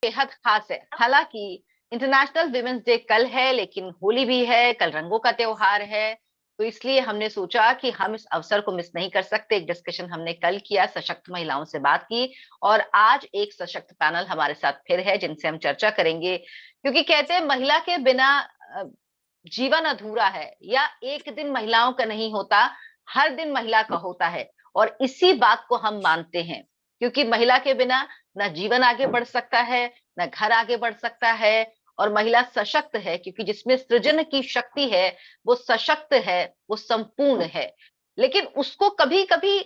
बेहद खास है। हालांकि इंटरनेशनल विमेंस डे कल है, लेकिन होली भी है, कल रंगों का त्योहार है, तो इसलिए हमने सोचा कि हम इस अवसर को मिस नहीं कर सकते। एक डिस्कशन हमने कल किया, सशक्त महिलाओं से बात की, और आज एक सशक्त पैनल हमारे साथ फिर है जिनसे हम चर्चा करेंगे। क्योंकि कहते हैं महिला के बिना जीवन अधूरा है, या एक दिन महिलाओं का नहीं होता, हर दिन महिला का होता है। और इसी बात को हम मानते हैं, क्योंकि महिला के बिना ना जीवन आगे बढ़ सकता है, ना घर आगे बढ़ सकता है। और महिला सशक्त है क्योंकि जिसमें सृजन की शक्ति है, वो सशक्त है, वो संपूर्ण है। लेकिन उसको कभी कभी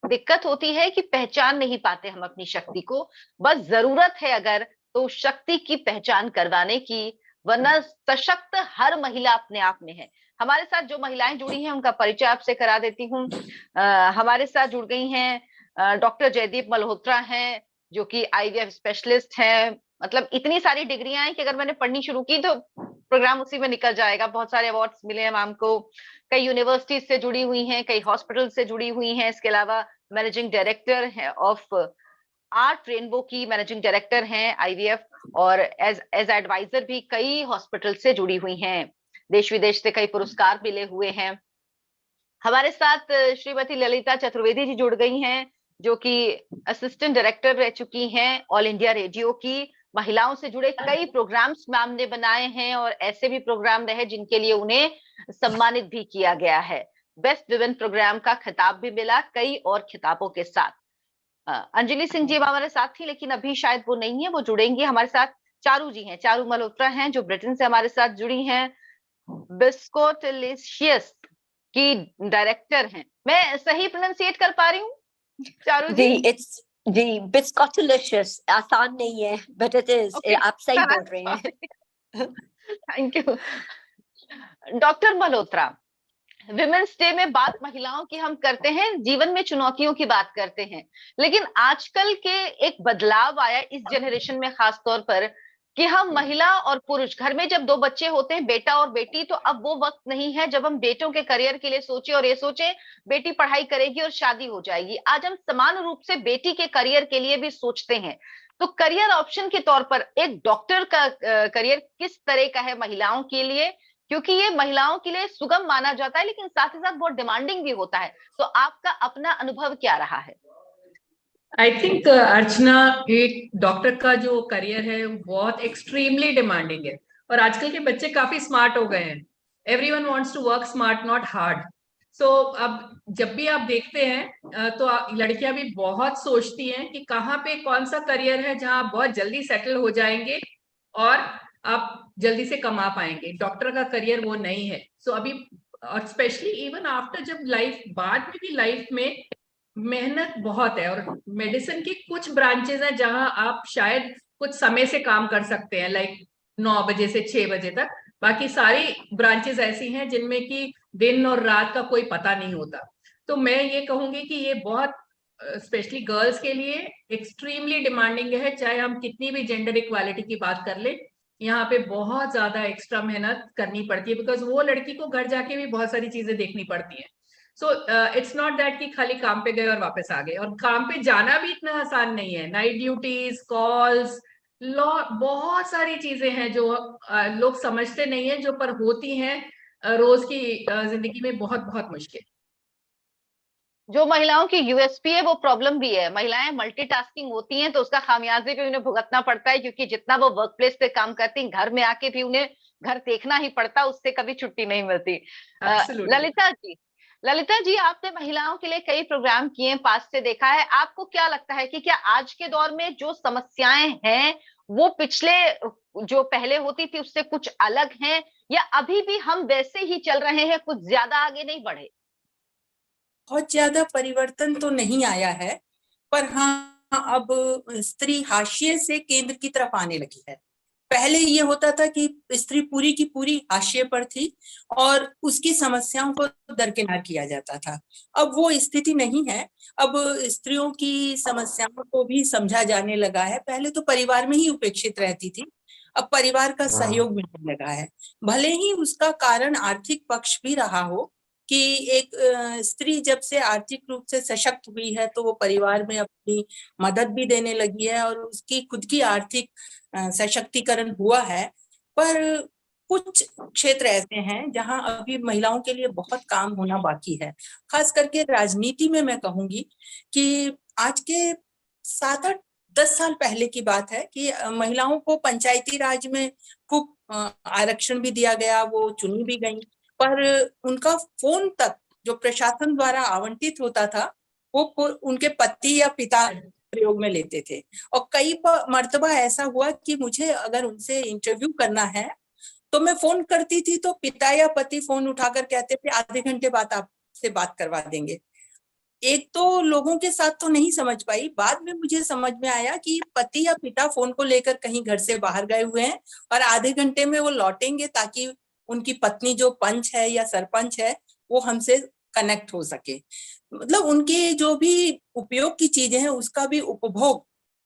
दिक्कत होती है कि पहचान नहीं पाते हम अपनी शक्ति को। बस जरूरत है अगर, तो उस शक्ति की पहचान करवाने की, वरना सशक्त हर महिला अपने आप में है। हमारे साथ जो महिलाएं जुड़ी हैं उनका परिचय आपसे करा देती हूँ। हमारे साथ जुड़ गई हैं डॉक्टर जयदीप मल्होत्रा हैं, जो कि आईवीएफ स्पेशलिस्ट हैं। मतलब इतनी सारी डिग्रियां हैं कि अगर मैंने पढ़नी शुरू की तो प्रोग्राम उसी में निकल जाएगा। बहुत सारे अवार्ड्स मिले हैं मैम को, कई यूनिवर्सिटीज से जुड़ी हुई हैं, कई हॉस्पिटल से जुड़ी हुई हैं। इसके अलावा मैनेजिंग डायरेक्टर है ऑफ आर्ट रेनबो की मैनेजिंग डायरेक्टर हैं आईवीएफ, और एज एज एडवाइजर भी कई हॉस्पिटल से जुड़ी हुई हैं। देश विदेश से कई पुरस्कार मिले हुए हैं। हमारे साथ श्रीमती ललिता चतुर्वेदी जी जुड़ गई हैं, जो कि असिस्टेंट डायरेक्टर रह चुकी हैं ऑल इंडिया रेडियो की। महिलाओं से जुड़े कई प्रोग्राम्स मैम ने बनाए हैं, और ऐसे भी प्रोग्राम रहे जिनके लिए उन्हें सम्मानित भी किया गया है। बेस्ट विमेन प्रोग्राम का खिताब भी मिला, कई और खिताबों के साथ। अंजलि सिंह जी हमारे साथ थी, लेकिन अभी शायद वो नहीं है, वो जुड़ेंगी हमारे साथ। चारू जी हैं, चारू मल्होत्रा हैं, जो ब्रिटेन से हमारे साथ जुड़ी हैं। बिस्कोटिलिशियस की डायरेक्टर हैं। मैं सही प्रोनाउंसिएट कर पा रही हूँ चारू जी? इट्स जी, बिस्कोटिलिशियस आसान नहीं है, बट इट इज, आप सही बोल रहे हैं। Thank you. Doctor Malhotra, women's day में बात महिलाओं की हम करते हैं, जीवन में चुनौतियों की बात करते हैं, लेकिन आजकल के एक बदलाव आया इस जनरेशन में खास तौर पर, कि हम महिला और पुरुष, घर में जब दो बच्चे होते हैं, बेटा और बेटी, तो अब वो वक्त नहीं है जब हम बेटों के करियर के लिए सोचे और ये सोचे बेटी पढ़ाई करेगी और शादी हो जाएगी। आज हम समान रूप से बेटी के करियर के लिए भी सोचते हैं। तो करियर ऑप्शन के तौर पर एक डॉक्टर का करियर किस तरह का है महिलाओं के लिए? क्योंकि ये महिलाओं के लिए सुगम माना जाता है, लेकिन साथ ही साथ बहुत डिमांडिंग भी होता है। तो आपका अपना अनुभव क्या रहा है? आई थिंक अर्चना, एक डॉक्टर का जो करियर है बहुत एक्सट्रीमली डिमांडिंग है, और आजकल के बच्चे काफी स्मार्ट हो गए हैं। Everyone wants to work smart, not hard. So अब जब भी आप देखते हैं तो लड़कियां भी बहुत सोचती हैं कि कहाँ पे कौन सा करियर है जहां आप बहुत जल्दी सेटल हो जाएंगे और आप जल्दी से कमा पाएंगे। डॉक्टर का करियर वो नहीं है। सो अभी, और स्पेशली इवन आफ्टर, जब लाइफ बाद में भी लाइफ में मेहनत बहुत है, और मेडिसिन की कुछ ब्रांचेस हैं जहां आप शायद कुछ समय से काम कर सकते हैं, लाइक 9 बजे से 6 बजे तक। बाकी सारी ब्रांचेस ऐसी हैं जिनमें कि दिन और रात का कोई पता नहीं होता। तो मैं ये कहूंगी कि ये बहुत स्पेशली गर्ल्स के लिए एक्सट्रीमली डिमांडिंग है, चाहे हम कितनी भी जेंडर इक्वालिटी की बात कर ले। यहाँ पे बहुत ज्यादा एक्स्ट्रा मेहनत करनी पड़ती है, बिकॉज वो लड़की को घर जाके भी बहुत सारी चीजें देखनी पड़ती हैं। सो इट्स नॉट दैट कि खाली काम पे गए और वापस आ गए, और काम पे जाना भी इतना आसान नहीं है। नाइट ड्यूटीज, कॉल्स, लॉ, बहुत सारी चीजें हैं जो लोग समझते नहीं है, जो पर होती हैं रोज की जिंदगी में बहुत बहुत मुश्किल। जो महिलाओं की यूएसपी है वो प्रॉब्लम भी है। महिलाएं मल्टीटास्किंग होती हैं, तो उसका खामियाजे भी उन्हें भुगतना पड़ता है, क्योंकि जितना वो वर्क प्लेस पे काम करती हैं, घर में आके भी उन्हें घर देखना ही पड़ता, उससे कभी छुट्टी नहीं मिलती। ललिता जी, ललिता जी, आपने महिलाओं के लिए कई प्रोग्राम किए हैं, पास से देखा है। आपको क्या लगता है कि क्या आज के दौर में जो समस्याएं हैं वो पिछले, जो पहले होती थी उससे कुछ अलग हैं, या अभी भी हम वैसे ही चल रहे हैं, कुछ ज्यादा आगे नहीं बढ़े? बहुत ज्यादा परिवर्तन तो नहीं आया है, पर हाँ, अब स्त्री हाशिए से केंद्र की तरफ आने लगी है। पहले ये होता था कि स्त्री पूरी की पूरी हाशिए पर थी और उसकी समस्याओं को दरकिनार किया जाता था। अब वो स्थिति नहीं है। अब स्त्रियों की समस्याओं को भी समझा जाने लगा है। पहले तो परिवार में ही उपेक्षित रहती थी, अब परिवार का सहयोग मिलने लगा है। भले ही उसका कारण आर्थिक पक्ष भी रहा हो, कि एक स्त्री जब से आर्थिक रूप से सशक्त हुई है तो वो परिवार में अपनी मदद भी देने लगी है और उसकी खुद की आर्थिक सशक्तिकरण हुआ है, पर कुछ क्षेत्र ऐसे हैं जहां अभी महिलाओं के लिए बहुत काम होना बाकी है। खास करके राजनीति में मैं कहूंगी कि आज के 7-8-10 साल पहले की बात है कि महिलाओं को पंचायती राज में खूब आरक्षण भी दिया गया, वो चुनी भी गई, पर उनका फोन तक जो प्रशासन द्वारा आवंटित होता था वो उनके पति या पिता प्रयोग में लेते थे। और कई मर्तबा ऐसा हुआ कि मुझे अगर उनसे इंटरव्यू करना है तो मैं फोन करती थी तो पिता या पति फोन उठाकर कहते थे आधे घंटे बाद आपसे बात करवा देंगे। एक तो लोगों के साथ तो नहीं समझ पाई, बाद में मुझे समझ में आया कि पति या पिता फोन को लेकर कहीं घर से बाहर गए हुए हैं और आधे घंटे में वो लौटेंगे ताकि उनकी पत्नी जो पंच है या सरपंच है वो हमसे कनेक्ट हो सके। मतलब उनके जो भी उपयोग की चीजें हैं उसका भी उपभोग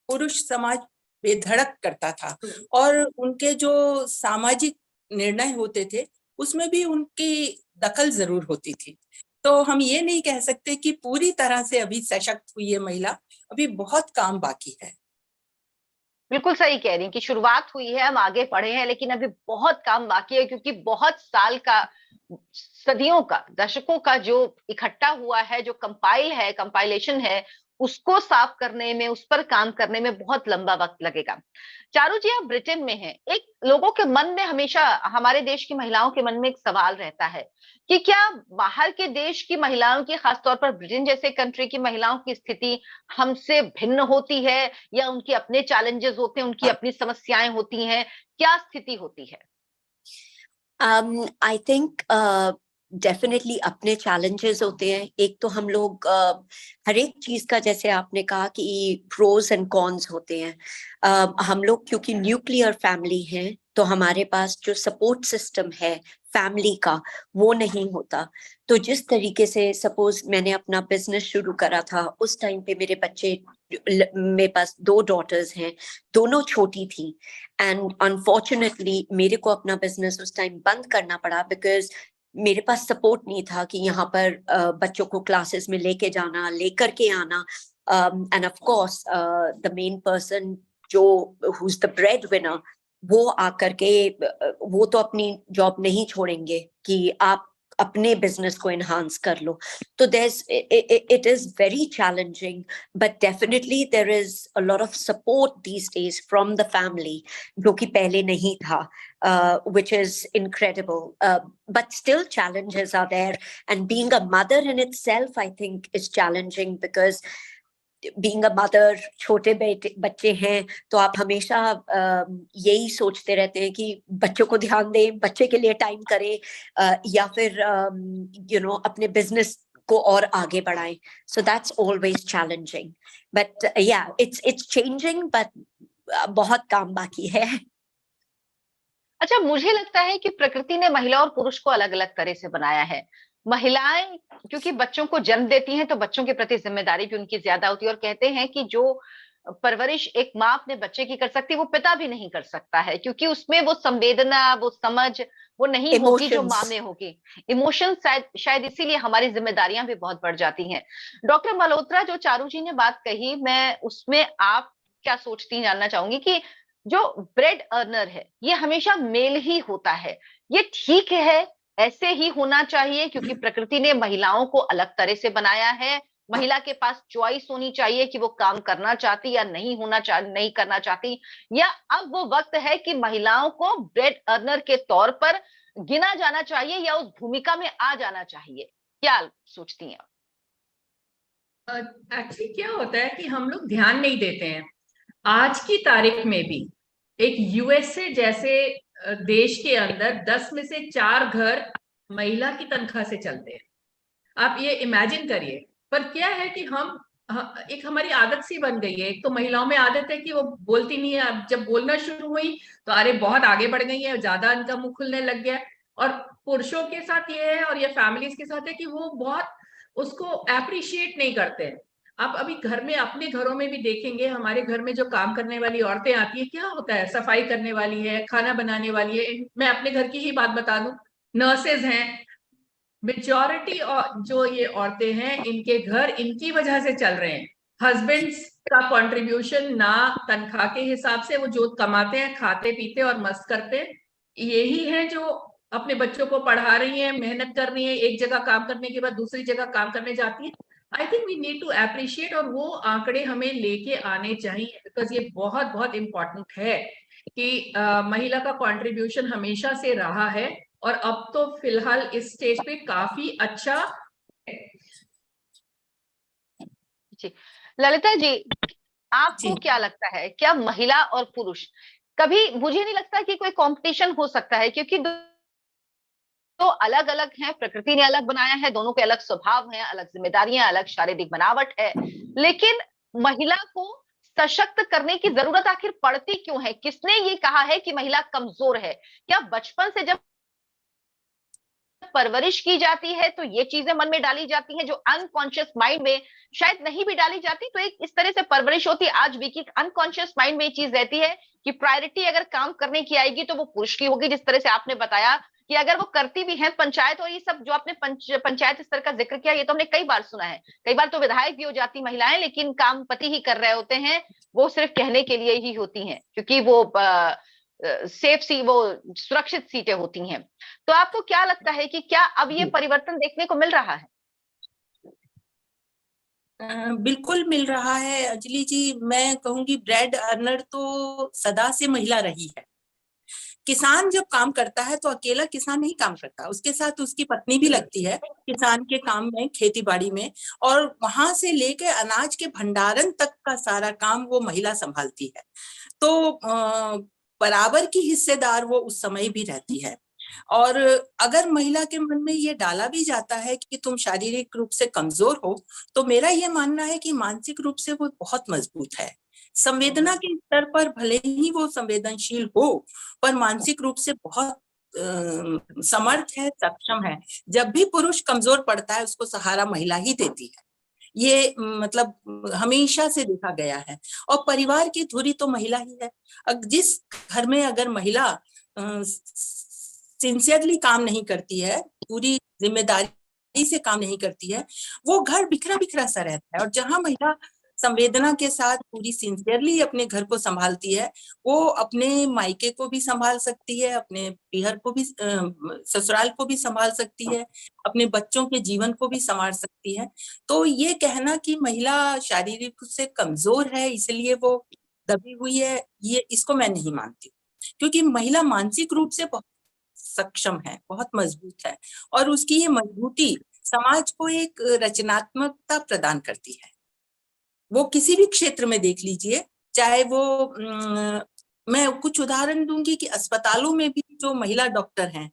पुरुष समाज बेधड़क करता था, और उनके जो सामाजिक निर्णय होते थे उसमें भी उनकी दखल जरूर होती थी। तो हम ये नहीं कह सकते कि पूरी तरह से अभी सशक्त हुई है महिला, अभी बहुत काम बाकी है। बिल्कुल सही कह रही हैं कि शुरुआत हुई है, हम आगे बढ़े हैं, लेकिन अभी बहुत काम बाकी है, क्योंकि बहुत साल का, सदियों का, दशकों का जो इकट्ठा हुआ है, जो कंपाइलेशन है, उसको साफ करने में, उस पर काम करने में बहुत लंबा वक्त लगेगा। चारू जी, आप ब्रिटेन में हैं, एक लोगों के मन में हमेशा, हमारे देश की महिलाओं के मन में एक सवाल रहता है कि क्या बाहर के देश की महिलाओं की, खासतौर पर ब्रिटेन जैसे कंट्री की महिलाओं की स्थिति हमसे भिन्न होती है, या उनके अपने चैलेंजेस होते हैं, उनकी अपनी समस्याएं होती हैं, क्या स्थिति होती है? I think डेफिनेटली अपने चैलेंजेस होते हैं। एक तो हम लोग हर एक चीज का, जैसे आपने कहा कि प्रोज एंड कॉन्स होते हैं। हम लोग क्योंकि न्यूक्लियर फैमिली हैं तो हमारे पास जो सपोर्ट सिस्टम है फैमिली का वो नहीं होता। तो जिस तरीके से सपोज मैंने अपना बिजनेस शुरू करा था, उस टाइम पे मेरे पास 2 डॉटर्स हैं, दोनों छोटी थी, एंड अनफॉर्चुनेटली मेरे को अपना बिजनेस उस टाइम बंद करना पड़ा बिकॉज मेरे पास सपोर्ट नहीं था कि यहाँ पर बच्चों को क्लासेस में लेके जाना, लेकर के आना, and of course the main person जो who is the breadwinner, वो आकर के वो तो अपनी जॉब नहीं छोड़ेंगे कि आप अपने बिजनेस को एनहांस कर लो। तो it is very challenging, but definitely there is a lot of support these days from the family, जो कि पहले नहीं था, which is incredible. But still challenges are there, and being a mother in itself, I think, is challenging because being a mother, छोटे बच्चे हैं तो आप हमेशा यही सोचते रहते हैं कि बच्चों को ध्यान दें, बच्चे के लिए टाइम करें, या फिर अपने बिजनेस को और आगे बढ़ाएं. So that's always challenging, but yeah, it's changing, but बहुत काम बाकी है. अच्छा, मुझे लगता है कि प्रकृति ने महिला और पुरुष को अलग अलग तरह से बनाया है। महिलाएं क्योंकि बच्चों को जन्म देती हैं तो बच्चों के प्रति जिम्मेदारी भी उनकी ज्यादा होती है, और कहते हैं कि जो परवरिश एक माँ अपने बच्चे की कर सकती है वो पिता भी नहीं कर सकता है, क्योंकि उसमें वो संवेदना, वो समझ वो नहीं होगी जो माँ में होगी। इमोशन शायद इसीलिए हमारी जिम्मेदारियां भी बहुत बढ़ जाती हैं। डॉक्टर मल्होत्रा, जो चारू जी ने बात कही, मैं उसमें आप क्या सोचती जानना चाहूंगी कि जो ब्रेड अर्नर है ये हमेशा मेल ही होता है, ये ठीक है, ऐसे ही होना चाहिए, क्योंकि प्रकृति ने महिलाओं को अलग तरह से बनाया है, महिला के पास चॉइस होनी चाहिए कि वो काम करना चाहती या नहीं नहीं करना चाहती, या अब वो वक्त है कि महिलाओं को ब्रेड अर्नर के तौर पर गिना जाना चाहिए या उस भूमिका में आ जाना चाहिए? क्या सोचती हैं? एक्चुअली क्या होता है कि हम लोग ध्यान नहीं देते हैं। आज की तारीख में भी एक यूएसए जैसे देश के अंदर 10 में से 4 घर महिला की तनख्वाह से चलते हैं। आप ये इमेजिन करिए। पर क्या है कि हम एक हमारी आदत सी बन गई है। एक तो महिलाओं में आदत है कि वो बोलती नहीं है, अब जब बोलना शुरू हुई तो अरे बहुत आगे बढ़ गई है, ज्यादा इनका मुंह खुलने लग गया। और पुरुषों के साथ ये है और ये फैमिलीज के साथ है कि वो बहुत उसको अप्रिशिएट नहीं करते हैं। आप अभी घर में, अपने घरों में भी देखेंगे, हमारे घर में जो काम करने वाली औरतें आती है, क्या होता है, सफाई करने वाली है, खाना बनाने वाली है। मैं अपने घर की ही बात बता दूं, नर्सेज हैं, मेजॉरिटी जो ये औरतें हैं, इनके घर इनकी वजह से चल रहे हैं। हस्बैंड्स का कंट्रीब्यूशन ना तनख्वाह के हिसाब से, वो जो कमाते हैं खाते पीते और मस्त करते हैं, यही है जो अपने बच्चों को पढ़ा रही है, मेहनत कर रही है, एक जगह काम करने के बाद दूसरी जगह काम करने जाती है। I think we need to appreciate, और वो आंकड़े हमें लेके आने चाहिए, बिकॉज ये बहुत बहुत इम्पोर्टेंट है कि महिला का कंट्रीब्यूशन हमेशा से रहा है, और अब तो फिलहाल इस स्टेज पे काफी अच्छा है। जी ललिता जी, आपको जी क्या लगता है, क्या महिला और पुरुष कभी, मुझे नहीं लगता कि कोई कंपटीशन हो सकता है, क्योंकि तो अलग अलग हैं, प्रकृति ने अलग बनाया है, दोनों के अलग स्वभाव हैं, अलग जिम्मेदारियां, अलग शारीरिक बनावट है, लेकिन महिला को सशक्त करने की जरूरत आखिर पड़ती क्यों है? किसने ये कहा है कि महिला कमजोर है? क्या बचपन से जब परवरिश की जाती है तो ये चीजें मन में डाली जाती हैं जो अनकॉन्शियस माइंड में शायद नहीं भी डाली जाती, तो एक इस तरह से परवरिश होती है आज भी कि अनकॉन्शियस माइंड में ये चीज रहती है कि प्रायोरिटी अगर काम करने की आएगी तो वो पुरुष की होगी, जिस तरह से आपने बताया कि अगर वो करती भी है पंचायत, और ये सब जो आपने पंचायत स्तर का जिक्र किया, ये तो हमने कई बार सुना है, कई बार तो विधायक भी हो जाती महिलाएं, लेकिन काम पति ही कर रहे होते हैं, वो सिर्फ कहने के लिए ही होती हैं, क्योंकि वो सेफ सी, वो सुरक्षित सीटें होती हैं। तो आपको क्या लगता है कि क्या अब ये परिवर्तन देखने को मिल रहा है? बिल्कुल मिल रहा है अंजलि जी। मैं कहूंगी ब्रेड अर्नर तो सदा से महिला रही है। किसान जब काम करता है तो अकेला किसान नहीं काम करता, उसके साथ उसकी पत्नी भी लगती है किसान के काम में, खेती बाड़ी में, और वहां से लेके अनाज के भंडारण तक का सारा काम वो महिला संभालती है। तो बराबर की हिस्सेदार वो उस समय भी रहती है। और अगर महिला के मन में ये डाला भी जाता है कि तुम शारीरिक रूप से कमजोर हो, तो मेरा ये मानना है कि मानसिक रूप से वो बहुत मजबूत है। संवेदना के स्तर पर भले ही वो संवेदनशील हो, पर मानसिक रूप से बहुत समर्थ है, सक्षम है। जब भी पुरुष कमजोर पड़ता है उसको सहारा महिला ही देती है। ये मतलब हमेशा से देखा गया है। और परिवार की धुरी तो महिला ही है। जिस घर में अगर महिला सिंसियरली काम नहीं करती है, पूरी जिम्मेदारी से काम नहीं करती है, वो घर बिखरा बिखरा सा रहता है। और जहां महिला संवेदना के साथ पूरी सिंसियरली अपने घर को संभालती है, वो अपने मायके को भी संभाल सकती है, अपने पीहर को भी, ससुराल को भी संभाल सकती है, अपने बच्चों के जीवन को भी संभाल सकती है। तो ये कहना कि महिला शारीरिक रूप से कमजोर है इसलिए वो दबी हुई है, ये इसको मैं नहीं मानती, क्योंकि महिला मानसिक रूप से बहुत सक्षम है, बहुत मजबूत है, और उसकी ये मजबूती समाज को एक रचनात्मकता प्रदान करती है। वो किसी भी क्षेत्र में देख लीजिए, चाहे वो मैं कुछ उदाहरण दूंगी कि अस्पतालों में भी जो महिला डॉक्टर हैं,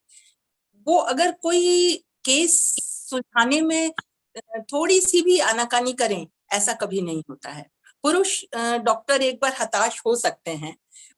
वो अगर कोई केस सुलझाने में थोड़ी सी भी आनाकानी करें, ऐसा कभी नहीं होता है। पुरुष डॉक्टर एक बार हताश हो सकते हैं,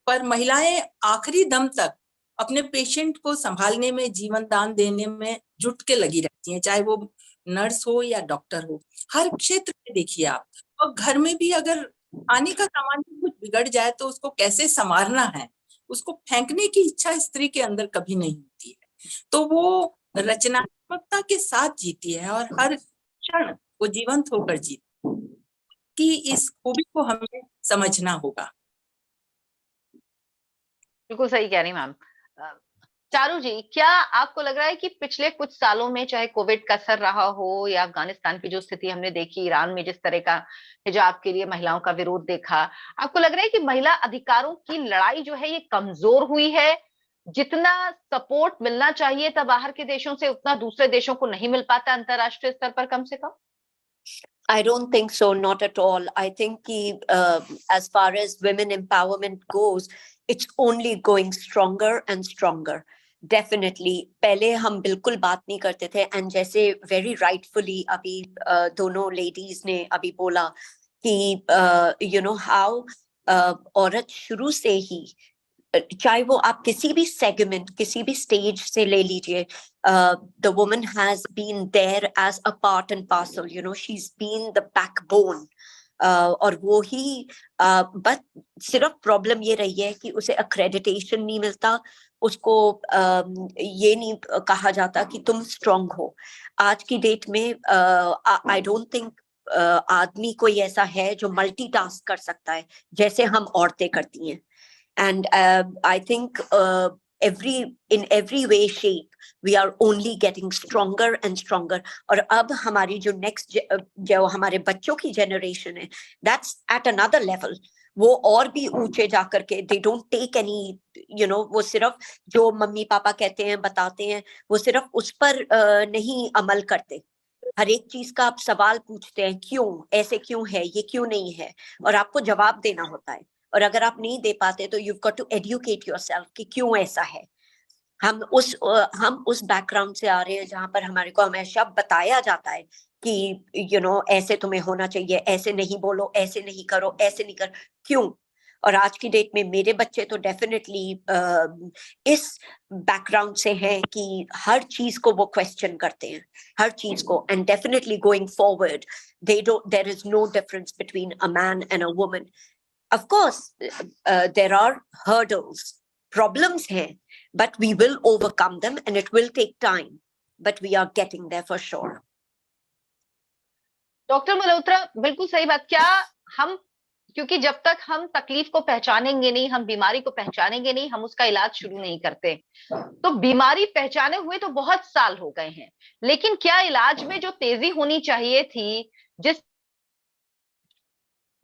पर महिलाएं आखिरी दम तक अपने पेशेंट को संभालने में, जीवन दान देने में जुट के लगी रहती हैं, चाहे वो नर्स हो या डॉक्टर हो। हर क्षेत्र में देखिए आप। और घर में भी अगर खाने का सामान कुछ बिगड़ जाए तो उसको कैसे संवारना है, उसको फेंकने की इच्छा स्त्री के अंदर कभी नहीं होती है। तो वो रचनात्मकता के साथ जीती है और हर क्षण वो जीवंत होकर जीती कि इस खूबी को हमें समझना होगा। बिल्कुल सही कह रही मैम। चारू जी, क्या आपको लग रहा है कि पिछले कुछ सालों में, चाहे कोविड का असर रहा हो या अफगानिस्तान की जो स्थिति हमने देखी, ईरान में जिस तरह का हिजाब के लिए महिलाओं का विरोध देखा, आपको लग रहा है कि महिला अधिकारों की लड़ाई जो है ये कमजोर हुई है? जितना सपोर्ट मिलना चाहिए था बाहर के देशों से, उतना दूसरे देशों को नहीं मिल पाता अंतरराष्ट्रीय स्तर पर कम से कम? I don't think so, not at all. I think as far as women empowerment goes, it's only going stronger and stronger. Definitely. पहले हम बिल्कुल बात नहीं करते थे, and जैसे very rightfully अभी दोनों ladies ने अभी बोला कि you know how औरत शुरू से ही, चाहे वो आप किसी भी सेगमेंट, किसी भी स्टेज से ले लीजिए, the woman has been there as a part and parcel, you know, she is been the backbone. और वो ही बट सिर्फ प्रॉब्लम ये रही है कि उसे अक्रेडिटेशन नहीं मिलता, उसको ये नहीं कहा जाता कि तुम स्ट्रांग हो। आज की डेट में आई डोंट थिंक आदमी कोई ऐसा है जो मल्टीटास्क कर सकता है जैसे हम औरतें करती हैं. And I think in every way shape we are only getting stronger and stronger. और अब हमारी जो next जो हमारे बच्चों की generation है, that's at another level. वो और भी ऊंचे जाकर के they don't take any, वो सिर्फ जो मम्मी पापा कहते हैं बताते हैं, वो सिर्फ उस पर नहीं अमल करते. हर एक चीज का आप सवाल पूछते हैं, क्यों ऐसे, क्यों है ये, क्यों नहीं है, और आपको जवाब देना होता है. और अगर आप नहीं दे पाते तो you've got to educate yourself कि क्यों ऐसा है. हम उस बैकग्राउंड से आ रहे हैं जहां पर हमारे को हमेशा बताया जाता है कि ऐसे तुम्हें होना चाहिए, ऐसे नहीं बोलो, ऐसे नहीं करो, ऐसे नहीं कर. क्यों? और आज की डेट में मेरे बच्चे तो डेफिनेटली इस बैकग्राउंड से हैं कि हर चीज को वो क्वेश्चन करते हैं, हर चीज को. And definitely going forward there is no difference between a man and a woman. Of course, there are hurdles, problems here, but we will overcome them and it will take time, but we are getting there for sure. Doctor Malhotra, बिल्कुल सही बात. क्या हम, क्योंकि जब तक हम तकलीफ को पहचानेंगे नहीं, हम बीमारी को पहचानेंगे नहीं, हम उसका इलाज शुरू नहीं करते. तो बीमारी पहचाने हुए तो बहुत साल हो गए हैं, लेकिन क्या इलाज में जो तेजी होनी चाहिए थी, जिस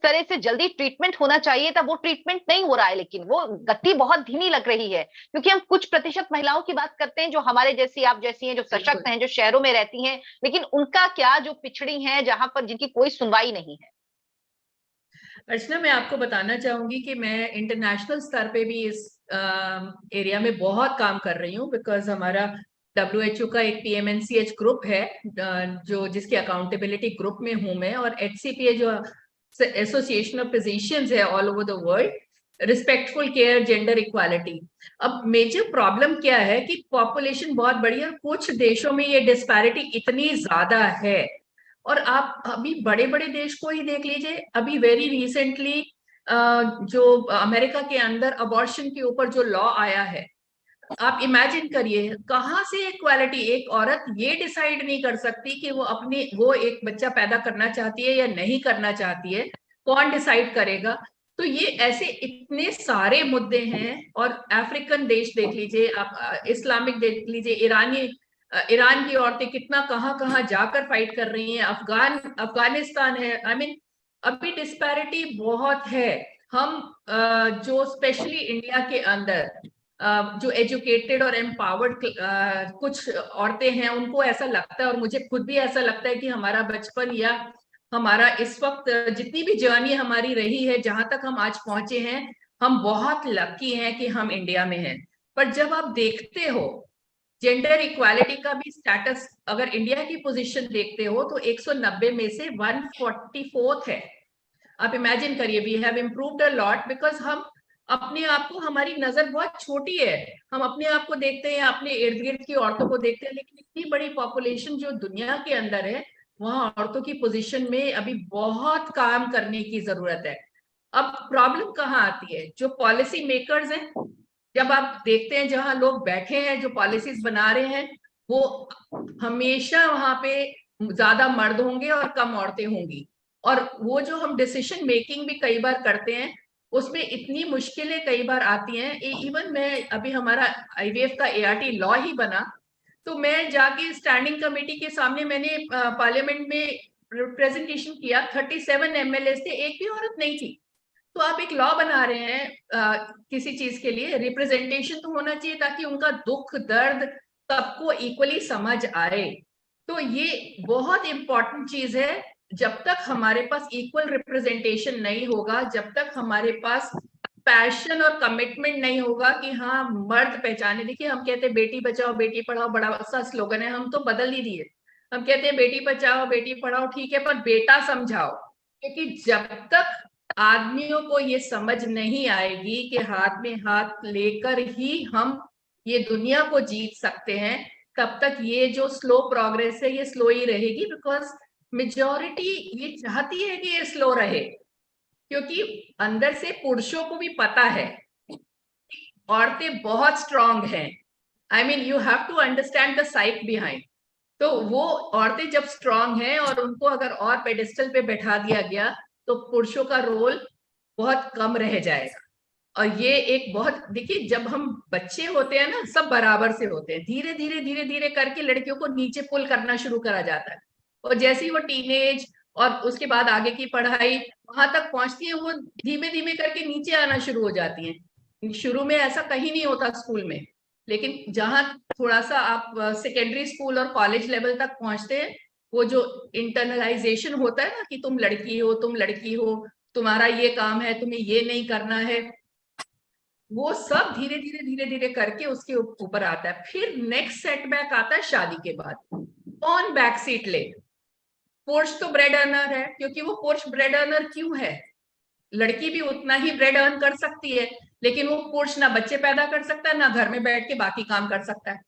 तरह से जल्दी ट्रीटमेंट होना चाहिए था, वो ट्रीटमेंट नहीं हो रहा है. लेकिन वो गति बहुत धीमी लग रही है, क्योंकि हम कुछ प्रतिशत महिलाओं की बात करते हैं जो हमारे जैसी, आप जैसी हैं, जो सशक्त हैं, जो शहरों में रहती हैं. लेकिन उनका क्या, जो पिछड़ी हैं, जहां पर जिनकी कोई सुनवाई नहीं है. अर्चना, मैं आपको बताना चाहूंगी कि मैं इंटरनेशनल स्तर पे भी इस एरिया में बहुत काम कर रही हूँ, बिकॉज हमारा WHO का एक PMNCH ग्रुप है जो जिसकी अकाउंटेबिलिटी ग्रुप में हूं मैं, और HCPA जो एसोसिएशन ऑफ फिजिशियंस है all over the world, respectful care, gender equality. अब मेजर प्रॉब्लम क्या है कि पॉपुलेशन बहुत बड़ी है और कुछ देशों में ये डिस्पैरिटी इतनी ज्यादा है. और आप अभी बड़े बड़े देश को ही देख लीजिए. अभी वेरी रिसेंटली जो अमेरिका के अंदर अबॉर्शन के ऊपर जो लॉ आया है, आप इमेजिन करिए कहाँ से इक्वालिटी. एक औरत ये डिसाइड नहीं कर सकती कि वो एक बच्चा पैदा करना चाहती है या नहीं करना चाहती है. कौन डिसाइड करेगा? तो ये ऐसे इतने सारे मुद्दे हैं. और अफ्रीकन देश देख लीजिए आप, इस्लामिक देख लीजिए, ईरान की औरतें कितना कहाँ जाकर फाइट कर रही हैं. अफगानिस्तान है. आई मीन अभी डिस्पैरिटी बहुत है. हम जो स्पेशली इंडिया के अंदर जो एजुकेटेड और एम्पावर्ड कुछ औरतें हैं, उनको ऐसा लगता है, और मुझे खुद भी ऐसा लगता है कि हमारा बचपन या हमारा इस वक्त जितनी भी जर्नी हमारी रही है, जहां तक हम आज पहुंचे हैं, हम बहुत लकी हैं कि हम इंडिया में हैं. पर जब आप देखते हो जेंडर इक्वालिटी का भी स्टेटस, अगर इंडिया की पोजीशन देखते हो तो 190 में से 144th है. आप इमेजिन करिए, we have improved a lot, because हम अपने आप को, हमारी नजर बहुत छोटी है, हम अपने आप को देखते हैं, अपने इर्द गिर्द की औरतों को देखते हैं. लेकिन इतनी बड़ी पॉपुलेशन जो दुनिया के अंदर है, वहां औरतों की पोजीशन में अभी बहुत काम करने की जरूरत है. अब प्रॉब्लम कहाँ आती है? जो पॉलिसी मेकर्स हैं, जब आप देखते हैं जहां लोग बैठे हैं जो पॉलिसीज बना रहे हैं, वो हमेशा वहां पे ज्यादा मर्द होंगे और कम औरतें होंगी. और वो जो हम डिसीजन मेकिंग भी कई बार करते हैं, उसमें इतनी मुश्किलें कई बार आती हैं. इवन मैं अभी हमारा IVF का ART लॉ ही बना, तो मैं जाके स्टैंडिंग कमेटी के सामने मैंने पार्लियामेंट में प्रेजेंटेशन किया. 37 MLAs थे, एक भी औरत नहीं थी. तो आप एक लॉ बना रहे हैं किसी चीज के लिए, रिप्रेजेंटेशन तो होना चाहिए ताकि उनका दुख दर्द सबको इक्वली समझ आए. तो ये बहुत इंपॉर्टेंट चीज है. जब तक हमारे पास इक्वल रिप्रेजेंटेशन नहीं होगा, जब तक हमारे पास पैशन और कमिटमेंट नहीं होगा कि हाँ मर्द पहचाने. देखिए, हम कहते हैं बेटी बचाओ बेटी पढ़ाओ, बड़ा अच्छा स्लोगन है, हम तो बदल ही दिए. हम कहते हैं बेटी बचाओ बेटी पढ़ाओ, ठीक है, पर बेटा समझाओ. क्योंकि जब तक आदमियों को ये समझ नहीं आएगी कि हाथ में हाथ लेकर ही हम ये दुनिया को जीत सकते हैं, तब तक ये जो स्लो प्रोग्रेस है ये स्लो ही रहेगी. बिकॉज मेजॉरिटी ये चाहती है कि ये स्लो रहे, क्योंकि अंदर से पुरुषों को भी पता है औरतें बहुत स्ट्रांग हैं. I mean you have to understand the psyche behind. तो वो औरतें जब स्ट्रांग हैं और उनको अगर और पेडेस्टल पे बैठा दिया गया तो पुरुषों का रोल बहुत कम रह जाएगा। और ये एक बहुत, देखिए जब हम बच्चे होते हैं ना सब बराबर से होते हैं, धीरे धीरे धीरे धीरे करके लड़कियों को नीचे पुल करना शुरू करा जाता है, और जैसे ही वो टीनेज और उसके बाद आगे की पढ़ाई वहां तक पहुंचती है वो धीमे धीमे करके नीचे आना शुरू हो जाती हैं। शुरू में ऐसा कहीं नहीं होता स्कूल में, लेकिन जहां थोड़ा सा आप सेकेंडरी स्कूल और कॉलेज लेवल तक पहुंचते हैं, वो जो इंटरनलाइजेशन होता है ना कि तुम लड़की हो, तुम लड़की हो, तुम्हारा ये काम है, तुम्हें ये नहीं करना है, वो सब धीरे धीरे धीरे धीरे करके उसके ऊपर आता है। फिर नेक्स्ट सेटबैक आता है शादी के बाद, कौन बैक सीट ले। पुरुष तो ब्रेड अर्नर है, क्योंकि वो पुरुष ब्रेड अर्नर क्यों है, लड़की भी उतना ही ब्रेड अर्न कर सकती है, लेकिन वो पुरुष ना बच्चे पैदा कर सकता है ना घर में बैठ के बाकी काम कर सकता है।